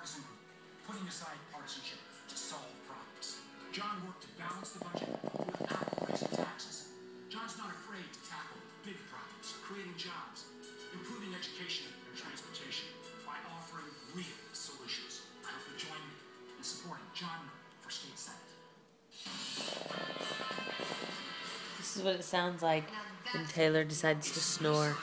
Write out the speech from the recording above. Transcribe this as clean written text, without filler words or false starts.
bipartisan group, putting aside partisanship to solve problems. John worked to balance the budget without raising taxes. John's not afraid to tackle big problems, creating jobs, improving education and transportation by offering real solutions. I hope you join me in supporting John for state senate. This is what it sounds like when Taylor decides to snore.